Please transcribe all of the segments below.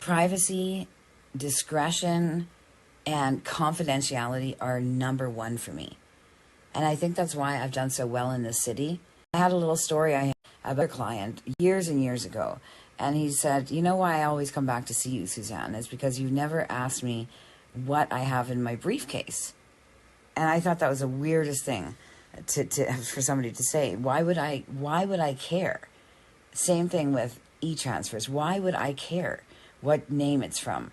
Privacy, discretion, and confidentiality are number one for me. And I think that's why I've done so well in this city. I had a little story I had about a client years and years ago. And he said, you know why I always come back to see you, Suzanne, is because you never asked me what I have in my briefcase. And I thought that was the weirdest thing for somebody to say. Why would I care? Same thing with e-transfers. Why would I care what name it's from?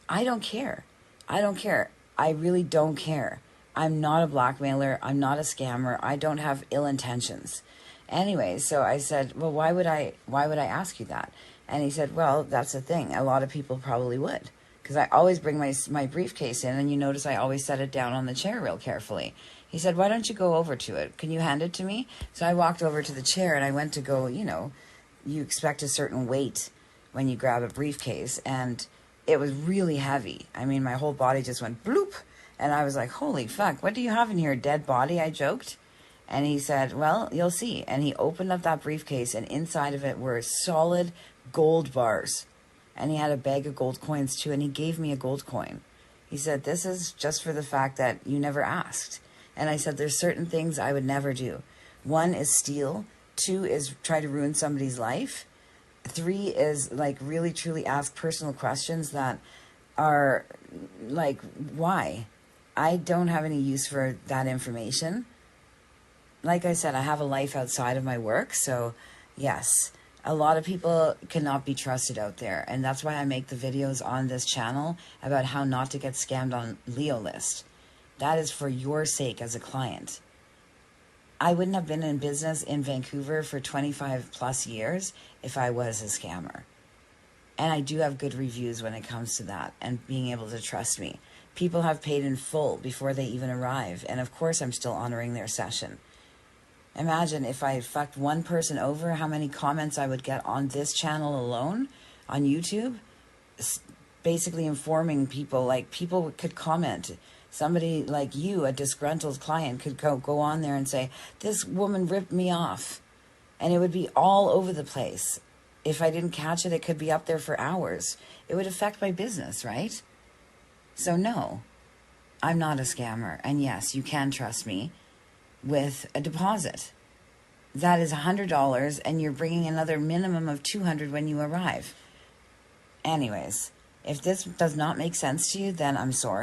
I don't care. I don't care. I really don't care. I'm not a blackmailer. I'm not a scammer. I don't have ill intentions. Anyway, so I said, well, why would I ask you that? And he said, well, that's the thing. A lot of people probably would. Because I always bring my briefcase in, and you notice I always set it down on the chair real carefully. He said, why don't you go over to it? Can you hand it to me? So I walked over to the chair, and I went to go, you expect a certain weight when you grab a briefcase, and it was really heavy. I mean, my whole body just went bloop, and I was like, holy fuck, what do you have in here, dead body? I joked. And he said, well, you'll see. And he opened up that briefcase, and inside of it were solid gold bars. And he had a bag of gold coins too, and he gave me a gold coin. He said, this is just for the fact that you never asked. And I said, there's certain things I would never do. 1 is steal. 2 is try to ruin somebody's life. 3 is like really truly ask personal questions that are like, why? I don't have any use for that information. Like I said, I have a life outside of my work. So yes, a lot of people cannot be trusted out there. And that's why I make the videos on this channel about how not to get scammed on Leo List. That is for your sake as a client. I wouldn't have been in business in Vancouver for 25 plus years if I was a scammer. And I do have good reviews when it comes to that and being able to trust me. People have paid in full before they even arrive. And of course, I'm still honoring their session. Imagine if I fucked one person over, how many comments I would get on this channel alone, on YouTube, basically informing people, like people could comment. Somebody like you, a disgruntled client, could go on there and say, this woman ripped me off. And it would be all over the place. If I didn't catch it, it could be up there for hours. It would affect my business, right? So no, I'm not a scammer. And yes, you can trust me with a deposit. That is $100, and you're bringing another minimum of $200 when you arrive. Anyways, if this does not make sense to you, then I'm sorry.